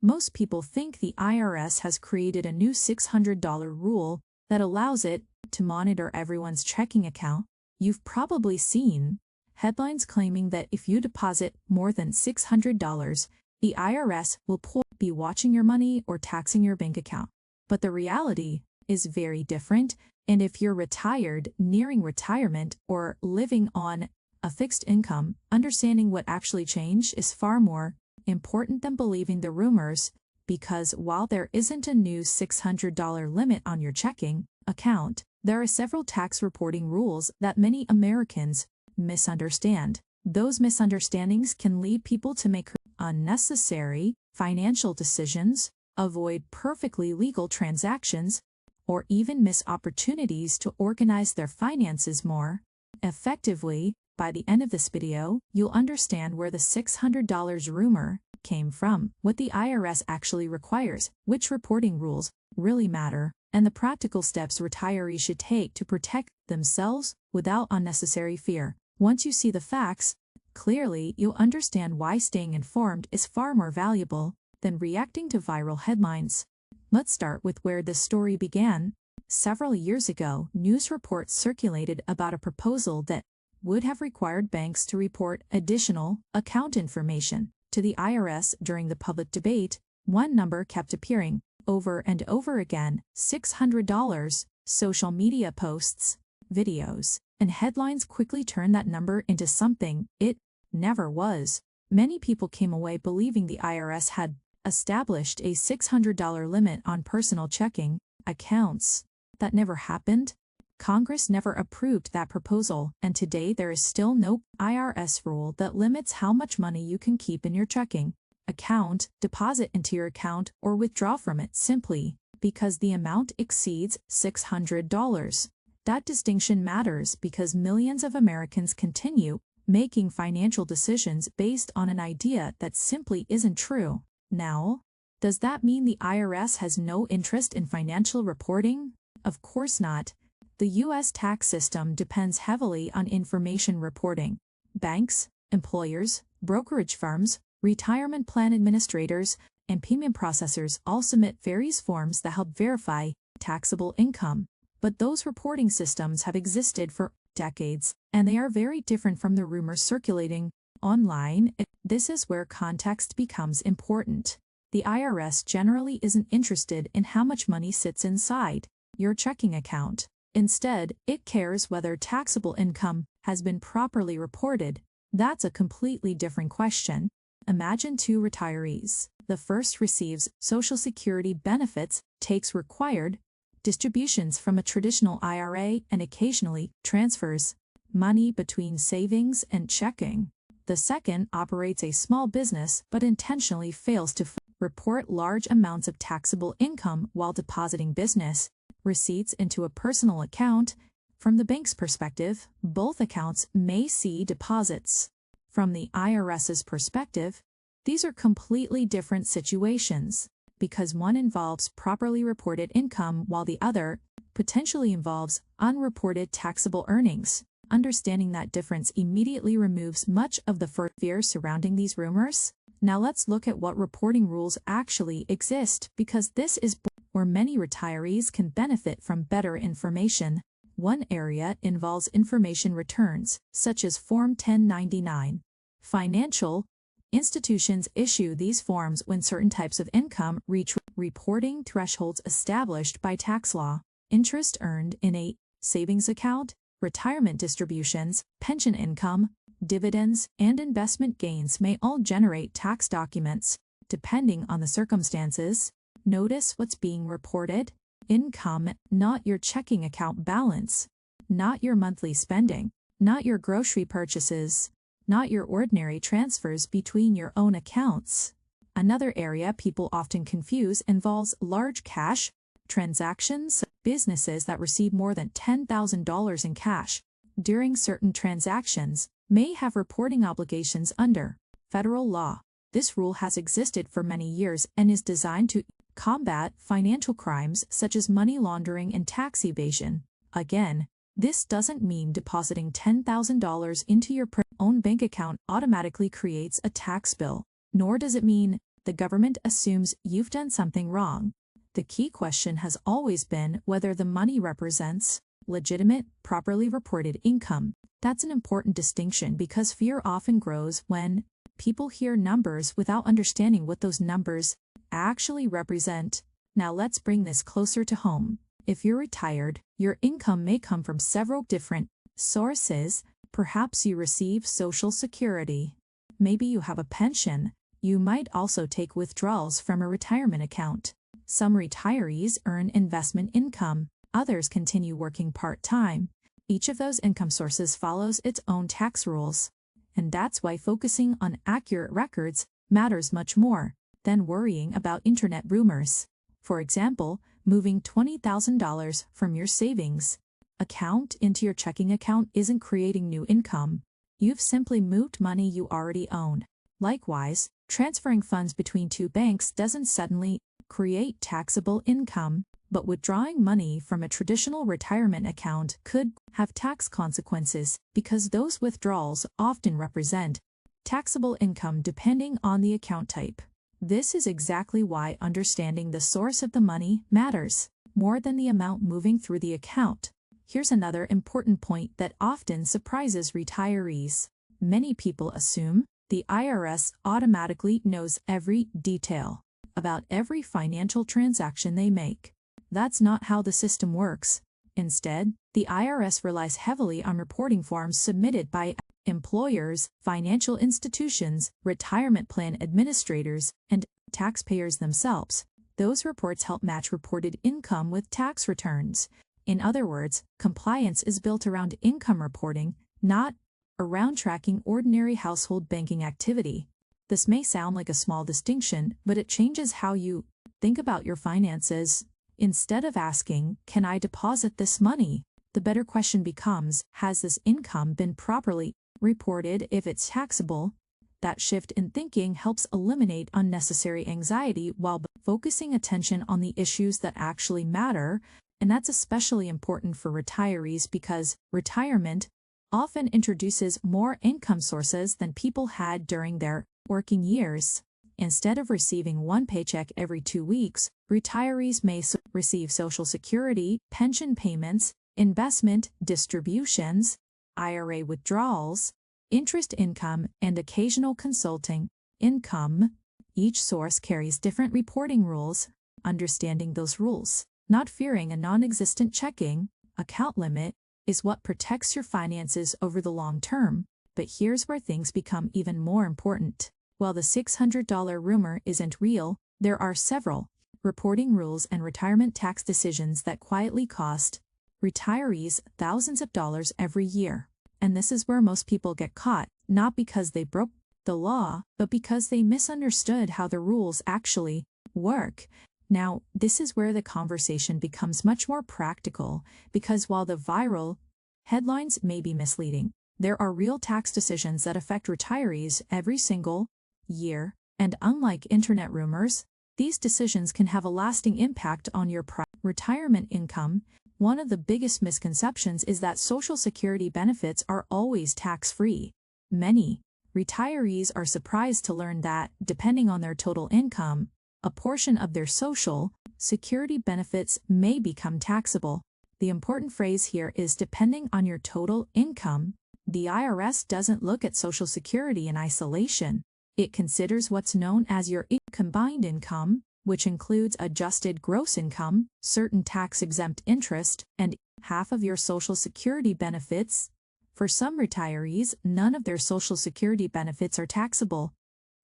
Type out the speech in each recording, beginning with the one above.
Most people think the IRS has created a new $600 rule that allows it to monitor everyone's checking account. You've probably seen headlines claiming that if you deposit more than $600, the IRS will be watching your money or taxing your bank account. But the reality is very different, and if you're retired, nearing retirement, or living on a fixed income, understanding what actually changed is far more important than believing the rumors, because while there isn't a new $600 limit on your checking account, there are several tax reporting rules that many Americans misunderstand. Those misunderstandings can lead people to make unnecessary financial decisions, avoid perfectly legal transactions, or even miss opportunities to organize their finances more effectively. By the end of this video, you'll understand where the $600 rumor came from, what the IRS actually requires, which reporting rules really matter, and the practical steps retirees should take to protect themselves without unnecessary fear. Once you see the facts clearly, you'll understand why staying informed is far more valuable than reacting to viral headlines. Let's start with where this story began. Several years ago, news reports circulated about a proposal that would have required banks to report additional account information to the IRS. During the public debate, one number kept appearing over and over again: $600. Social media posts, videos, and headlines quickly turned that number into something it never was. Many people came away believing the IRS had established a $600 limit on personal checking accounts. That never happened. Congress never approved that proposal, and today there is still no IRS rule that limits how much money you can keep in your checking account, deposit into your account, or withdraw from it simply because the amount exceeds $600. That distinction matters because millions of Americans continue making financial decisions based on an idea that simply isn't true. Now, does that mean the IRS has no interest in financial reporting? Of course not. The U.S. tax system depends heavily on information reporting. Banks, employers, brokerage firms, retirement plan administrators, and payment processors all submit various forms that help verify taxable income. But those reporting systems have existed for decades, and they are very different from the rumors circulating online. This is where context becomes important. The IRS generally isn't interested in how much money sits inside your checking account. Instead, it cares whether taxable income has been properly reported. That's a completely different question. Imagine two retirees. The first receives Social Security benefits, takes required distributions from a traditional IRA, and occasionally transfers money between savings and checking. The second operates a small business but intentionally fails to report large amounts of taxable income while depositing business receipts into a personal account. From the bank's perspective, both accounts may see deposits. From the IRS's perspective, these are completely different situations, because one involves properly reported income while the other potentially involves unreported taxable earnings. Understanding that difference immediately removes much of the fear surrounding these rumors. Now let's look at what reporting rules actually exist, because this is where many retirees can benefit from better information. One area involves information returns, such as Form 1099. Financial institutions issue these forms when certain types of income reach reporting thresholds established by tax law. Interest earned in a savings account, retirement distributions, pension income, dividends, and investment gains may all generate tax documents, depending on the circumstances. Notice what's being reported: income, not your checking account balance, not your monthly spending, not your grocery purchases, not your ordinary transfers between your own accounts. Another area people often confuse involves large cash transactions. Businesses that receive more than $10,000 in cash during certain transactions may have reporting obligations under federal law. This rule has existed for many years and is designed to combat financial crimes such as money laundering and tax evasion. Again, this doesn't mean depositing $10,000 into your own bank account automatically creates a tax bill, nor does it mean the government assumes you've done something wrong. The key question has always been whether the money represents legitimate, properly reported income. That's an important distinction because fear often grows when people hear numbers without understanding what those numbers actually represent. Now let's bring this closer to home. If you're retired, your income may come from several different sources. Perhaps you receive Social Security. Maybe you have a pension. You might also take withdrawals from a retirement account. Some retirees earn investment income. Others continue working part-time. Each of those income sources follows its own tax rules. And that's why focusing on accurate records matters much more than worrying about internet rumors. For example, moving $20,000 from your savings account into your checking account isn't creating new income. You've simply moved money you already own. Likewise, transferring funds between two banks doesn't suddenly create taxable income, but withdrawing money from a traditional retirement account could have tax consequences because those withdrawals often represent taxable income depending on the account type. This is exactly why understanding the source of the money matters more than the amount moving through the account. Here's another important point that often surprises retirees. Many people assume the IRS automatically knows every detail about every financial transaction they make. That's not how the system works. Instead, the IRS relies heavily on reporting forms submitted by employers, financial institutions, retirement plan administrators, and taxpayers themselves. Those reports help match reported income with tax returns. In other words, compliance is built around income reporting, not around tracking ordinary household banking activity. This may sound like a small distinction, but it changes how you think about your finances. Instead of asking, "Can I deposit this money?" the better question becomes, "Has this income been properly reported if it's taxable?" That shift in thinking helps eliminate unnecessary anxiety while focusing attention on the issues that actually matter, and that's especially important for retirees because retirement often introduces more income sources than people had during their working years. Instead of receiving one paycheck every 2 weeks, retirees may receive Social Security, pension payments, investment distributions, IRA withdrawals, interest income, and occasional consulting income. Each source carries different reporting rules. Understanding those rules, not fearing a non-existent checking account limit, is what protects your finances over the long term. But here's where things become even more important. While the $600 rumor isn't real, there are several reporting rules and retirement tax decisions that quietly cost retirees thousands of dollars every year. And this is where most people get caught, not because they broke the law, but because they misunderstood how the rules actually work. Now, this is where the conversation becomes much more practical, because while the viral headlines may be misleading, there are real tax decisions that affect retirees every single year, and unlike internet rumors, these decisions can have a lasting impact on your retirement income. One of the biggest misconceptions is that Social Security benefits are always tax-free. Many retirees are surprised to learn that, depending on their total income, a portion of their Social Security benefits may become taxable. The important phrase here is depending on your total income. The IRS doesn't look at Social Security in isolation. It considers what's known as your combined income, which includes adjusted gross income, certain tax-exempt interest, and half of your Social Security benefits. For some retirees, none of their Social Security benefits are taxable.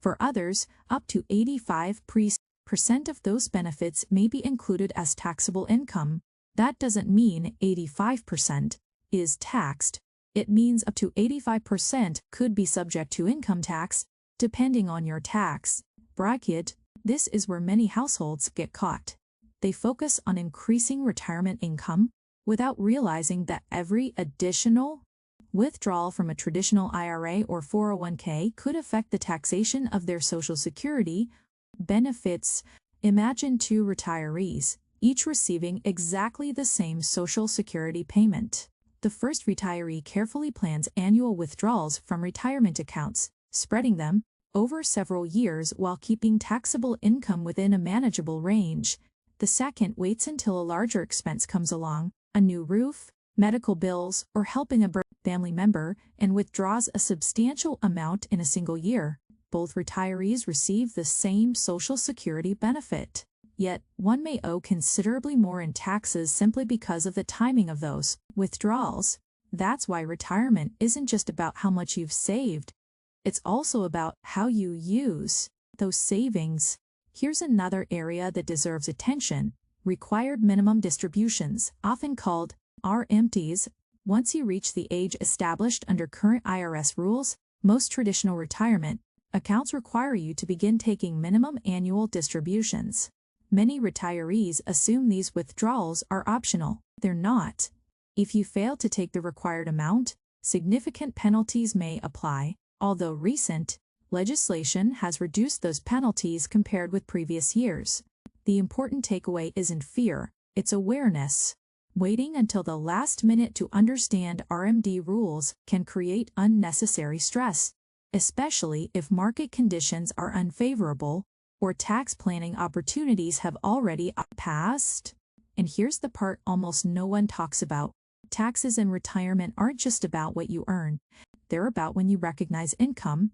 For others, up to 85% of those benefits may be included as taxable income. That doesn't mean 85% is taxed. It means up to 85% could be subject to income tax, depending on your tax bracket. This is where many households get caught. They focus on increasing retirement income without realizing that every additional withdrawal from a traditional IRA or 401k could affect the taxation of their Social Security benefits. Imagine two retirees, each receiving exactly the same Social Security payment. The first retiree carefully plans annual withdrawals from retirement accounts, spreading them over several years while keeping taxable income within a manageable range. The second waits until a larger expense comes along, a new roof, medical bills, or helping a family member, and withdraws a substantial amount in a single year. Both retirees receive the same Social Security benefit. Yet, one may owe considerably more in taxes simply because of the timing of those withdrawals. That's why retirement isn't just about how much you've saved. It's also about how you use those savings. Here's another area that deserves attention: required minimum distributions, often called RMDs. Once you reach the age established under current IRS rules, most traditional retirement accounts require you to begin taking minimum annual distributions. Many retirees assume these withdrawals are optional. They're not. If you fail to take the required amount, significant penalties may apply, although recent legislation has reduced those penalties compared with previous years. The important takeaway isn't fear, it's awareness. Waiting until the last minute to understand RMD rules can create unnecessary stress, especially if market conditions are unfavorable or tax planning opportunities have already passed. And here's the part almost no one talks about. Taxes in retirement aren't just about what you earn. They're about when you recognize income.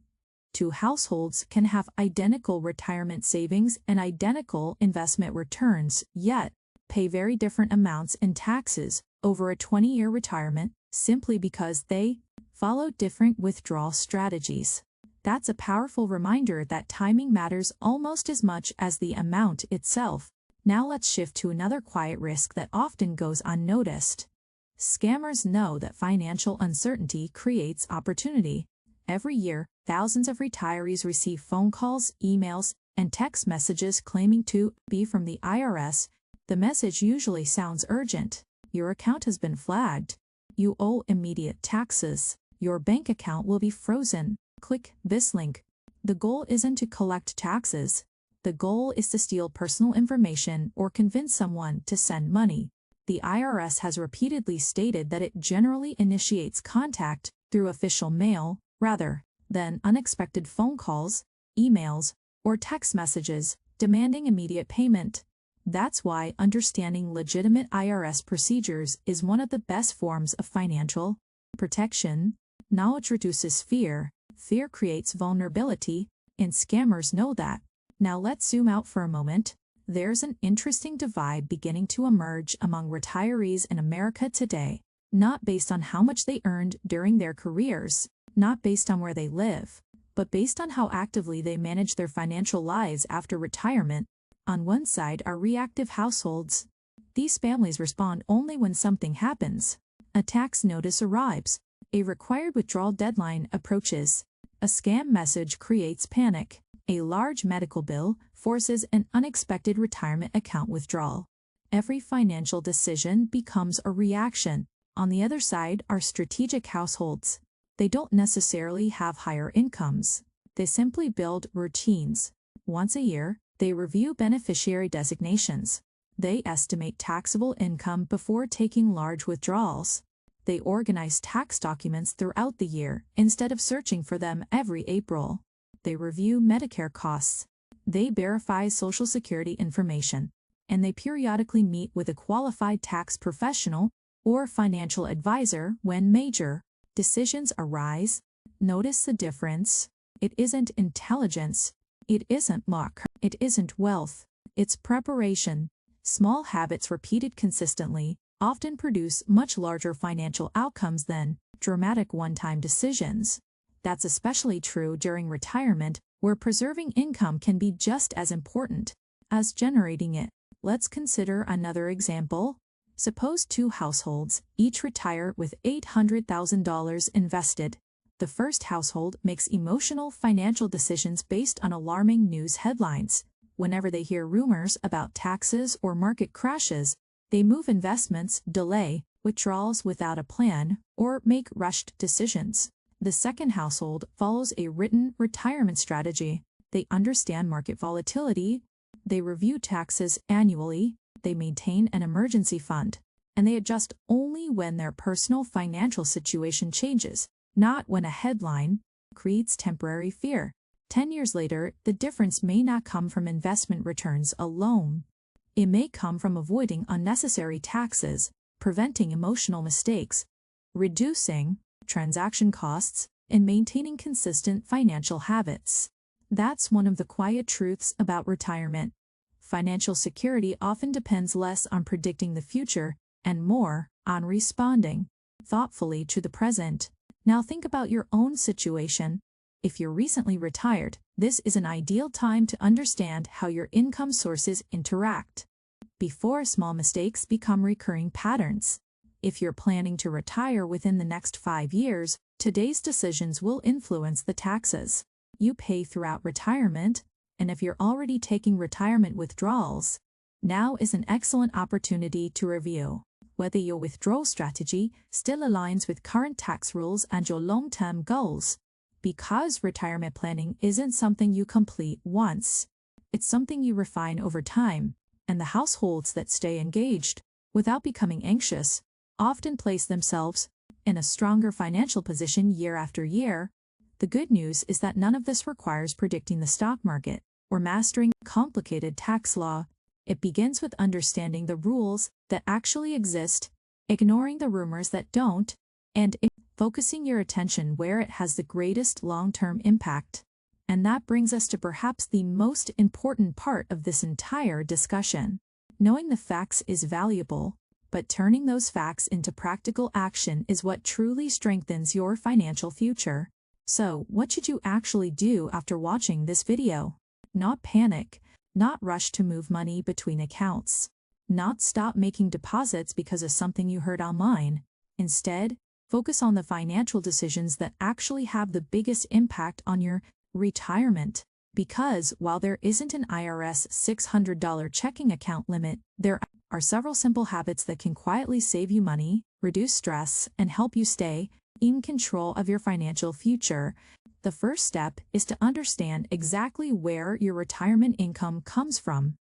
Two households can have identical retirement savings and identical investment returns, yet pay very different amounts in taxes over a 20-year retirement simply because they follow different withdrawal strategies. That's a powerful reminder that timing matters almost as much as the amount itself. Now let's shift to another quiet risk that often goes unnoticed. Scammers know that financial uncertainty creates opportunity. Every year, thousands of retirees receive phone calls, emails, and text messages claiming to be from the IRS. The message usually sounds urgent. Your account has been flagged. You owe immediate taxes. Your bank account will be frozen. Click this link. The goal isn't to collect taxes. The goal is to steal personal information or convince someone to send money. The IRS has repeatedly stated that it generally initiates contact through official mail rather than unexpected phone calls, emails, or text messages demanding immediate payment. That's why understanding legitimate IRS procedures is one of the best forms of financial protection. Knowledge reduces fear. Fear creates vulnerability, and scammers know that. Now let's zoom out for a moment. There's an interesting divide beginning to emerge among retirees in America today, not based on how much they earned during their careers, not based on where they live, but based on how actively they manage their financial lives after retirement. On one side are reactive households. These families respond only when something happens. A tax notice arrives. A required withdrawal deadline approaches. A scam message creates panic. A large medical bill forces an unexpected retirement account withdrawal. Every financial decision becomes a reaction. On the other side are strategic households. They don't necessarily have higher incomes. They simply build routines. Once a year, they review beneficiary designations. They estimate taxable income before taking large withdrawals. They organize tax documents throughout the year instead of searching for them every April. They review Medicare costs. They verify Social Security information. And they periodically meet with a qualified tax professional or financial advisor when major decisions arise. Notice the difference. It isn't intelligence. It isn't luck. It isn't wealth. It's preparation. Small habits repeated consistently often produce much larger financial outcomes than dramatic one-time decisions. That's especially true during retirement, where preserving income can be just as important as generating it. Let's consider another example. Suppose two households each retire with $800,000 invested. The first household makes emotional financial decisions based on alarming news headlines. Whenever they hear rumors about taxes or market crashes, they move investments, delay withdrawals without a plan, or make rushed decisions. The second household follows a written retirement strategy. They understand market volatility, they review taxes annually, they maintain an emergency fund, and they adjust only when their personal financial situation changes, not when a headline creates temporary fear. 10 years later, the difference may not come from investment returns alone. It may come from avoiding unnecessary taxes, preventing emotional mistakes, reducing transaction costs, and maintaining consistent financial habits. That's one of the quiet truths about retirement. Financial security often depends less on predicting the future and more on responding thoughtfully to the present. Now think about your own situation. If you're recently retired, this is an ideal time to understand how your income sources interact before small mistakes become recurring patterns. If you're planning to retire within the next 5 years, today's decisions will influence the taxes you pay throughout retirement, and if you're already taking retirement withdrawals, now is an excellent opportunity to review whether your withdrawal strategy still aligns with current tax rules and your long-term goals. Because retirement planning isn't something you complete once, it's something you refine over time, and the households that stay engaged, without becoming anxious, often place themselves in a stronger financial position year after year. The good news is that none of this requires predicting the stock market or mastering complicated tax law. It begins with understanding the rules that actually exist, ignoring the rumors that don't, and focusing your attention where it has the greatest long-term impact. And that brings us to perhaps the most important part of this entire discussion. Knowing the facts is valuable, but turning those facts into practical action is what truly strengthens your financial future. So, what should you actually do after watching this video? Not panic, not rush to move money between accounts, not stop making deposits because of something you heard online. Instead, focus on the financial decisions that actually have the biggest impact on your retirement. Because while there isn't an IRS $600 checking account limit, there are several simple habits that can quietly save you money, reduce stress, and help you stay in control of your financial future. The first step is to understand exactly where your retirement income comes from.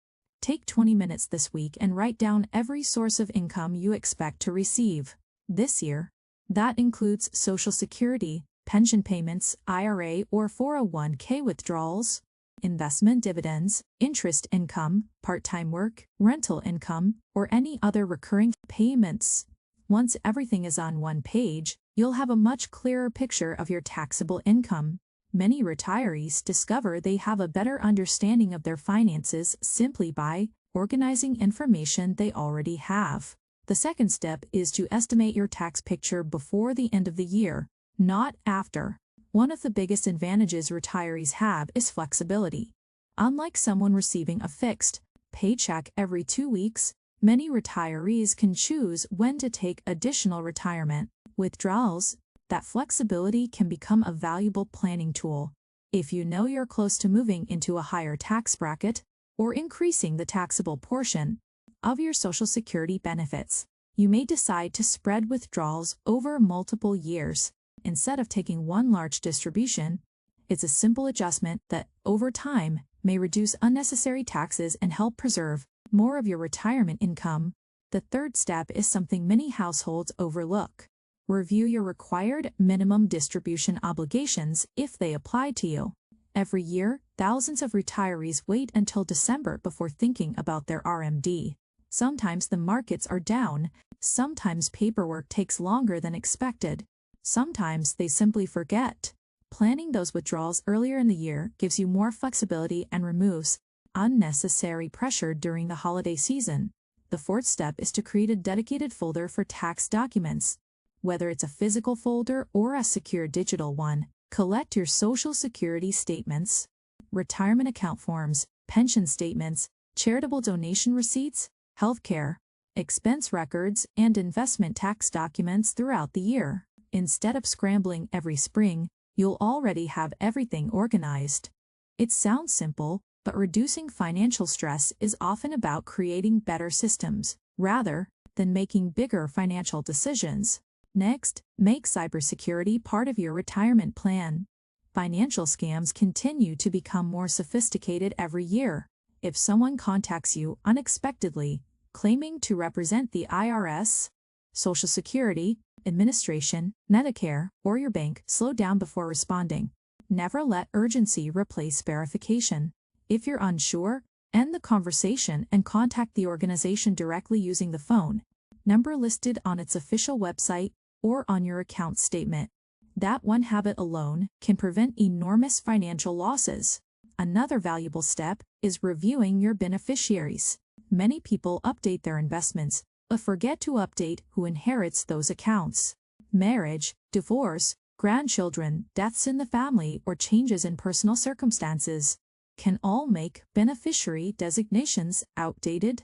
Take 20 minutes this week and write down every source of income you expect to receive this year. That includes Social Security, pension payments, IRA or 401k withdrawals, investment dividends, interest income, part-time work, rental income, or any other recurring payments. Once everything is on one page, you'll have a much clearer picture of your taxable income. Many retirees discover they have a better understanding of their finances simply by organizing information they already have. The second step is to estimate your tax picture before the end of the year, not after. One of the biggest advantages retirees have is flexibility. Unlike someone receiving a fixed paycheck every 2 weeks, many retirees can choose when to take additional retirement withdrawals. That flexibility can become a valuable planning tool. If you know you're close to moving into a higher tax bracket or increasing the taxable portion of your Social Security benefits, you may decide to spread withdrawals over multiple years. Instead of taking one large distribution, it's a simple adjustment that, over time, may reduce unnecessary taxes and help preserve more of your retirement income. The third step is something many households overlook. Review your required minimum distribution obligations if they apply to you. Every year, thousands of retirees wait until December before thinking about their RMD. Sometimes the markets are down, sometimes paperwork takes longer than expected, sometimes they simply forget. Planning those withdrawals earlier in the year gives you more flexibility and removes unnecessary pressure during the holiday season. The fourth step is to create a dedicated folder for tax documents. Whether it's a physical folder or a secure digital one, collect your Social Security statements, retirement account forms, pension statements, charitable donation receipts, healthcare, expense records, and investment tax documents throughout the year. Instead of scrambling every spring, you'll already have everything organized. It sounds simple, but reducing financial stress is often about creating better systems, rather than making bigger financial decisions. Next, make cybersecurity part of your retirement plan. Financial scams continue to become more sophisticated every year. If someone contacts you unexpectedly, claiming to represent the IRS, Social Security Administration, Medicare, or your bank, slow down before responding. Never let urgency replace verification. If you're unsure, end the conversation and contact the organization directly using the phone number listed on its official website or on your account statement. That one habit alone can prevent enormous financial losses. Another valuable step is reviewing your beneficiaries. Many people update their investments, but forget to update who inherits those accounts. Marriage, divorce, grandchildren, deaths in the family, or changes in personal circumstances can all make beneficiary designations outdated.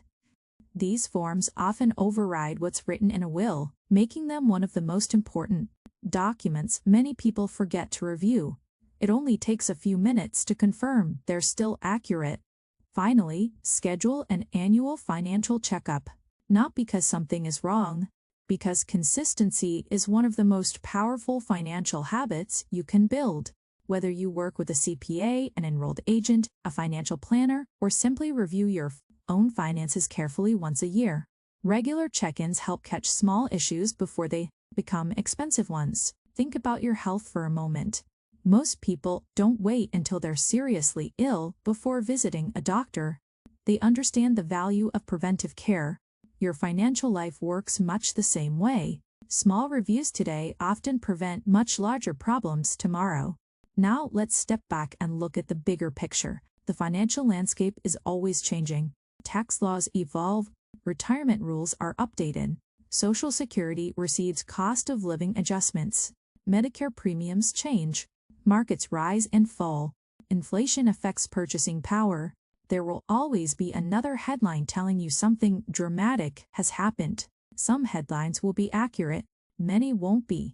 These forms often override what's written in a will, making them one of the most important documents many people forget to review. It only takes a few minutes to confirm they're still accurate. Finally, schedule an annual financial checkup. Not because something is wrong, because consistency is one of the most powerful financial habits you can build. Whether you work with a CPA, an enrolled agent, a financial planner, or simply review your own finances carefully once a year, regular check-ins help catch small issues before they become expensive ones. Think about your health for a moment. Most people don't wait until they're seriously ill before visiting a doctor. They understand the value of preventive care. Your financial life works much the same way. Small reviews today often prevent much larger problems tomorrow. Now let's step back and look at the bigger picture. The financial landscape is always changing. Tax laws evolve, retirement rules are updated, Social Security receives cost of living adjustments, Medicare premiums change, markets rise and fall, inflation affects purchasing power. There will always be another headline telling you something dramatic has happened. Some headlines will be accurate, many won't be.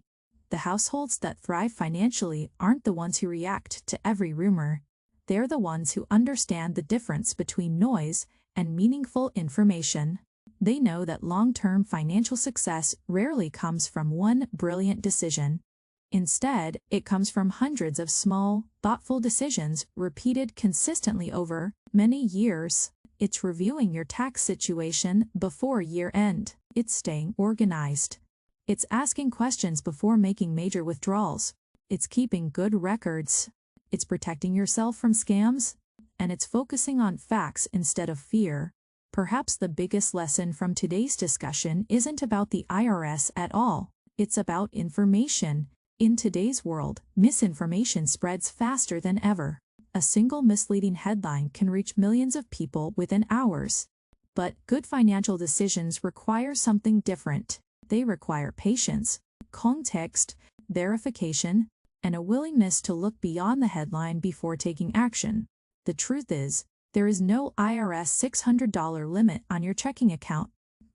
The households that thrive financially aren't the ones who react to every rumor. They're the ones who understand the difference between noise and meaningful information. They know that long-term financial success rarely comes from one brilliant decision. Instead, it comes from hundreds of small, thoughtful decisions repeated consistently over many years. It's reviewing your tax situation before year-end. It's staying organized. It's asking questions before making major withdrawals. It's keeping good records. It's protecting yourself from scams. And it's focusing on facts instead of fear. Perhaps the biggest lesson from today's discussion isn't about the IRS at all. It's about information. In today's world, misinformation spreads faster than ever. A single misleading headline can reach millions of people within hours. But good financial decisions require something different. They require patience, context, verification, and a willingness to look beyond the headline before taking action. The truth is, there is no IRS $600 limit on your checking account,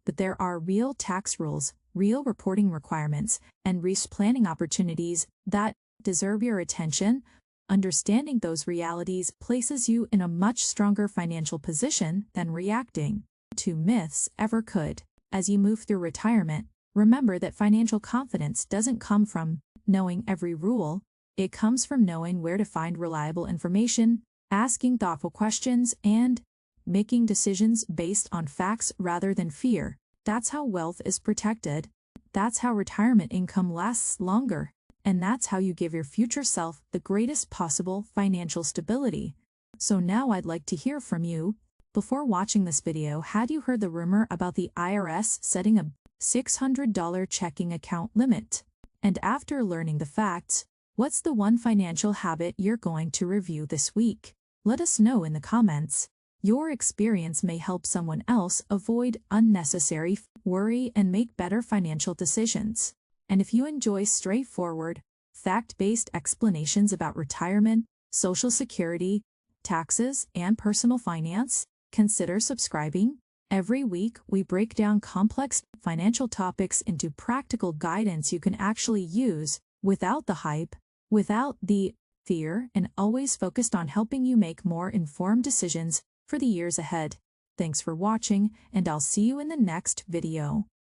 but there are real tax rules, real reporting requirements, and risk planning opportunities that deserve your attention. Understanding those realities places you in a much stronger financial position than reacting to myths ever could. As you move through retirement, remember that financial confidence doesn't come from knowing every rule. It comes from knowing where to find reliable information, asking thoughtful questions, and making decisions based on facts rather than fear. That's how wealth is protected. That's how retirement income lasts longer. And that's how you give your future self the greatest possible financial stability. So now I'd like to hear from you. Before watching this video, had you heard the rumor about the IRS setting a $600 checking account limit? And after learning the facts, what's the one financial habit you're going to review this week? Let us know in the comments. Your experience may help someone else avoid unnecessary worry and make better financial decisions. And if you enjoy straightforward, fact-based explanations about retirement, Social Security, taxes, and personal finance, consider subscribing. Every week, we break down complex financial topics into practical guidance you can actually use without the hype, without the fear, and always focused on helping you make more informed decisions for the years ahead. Thanks for watching, and I'll see you in the next video.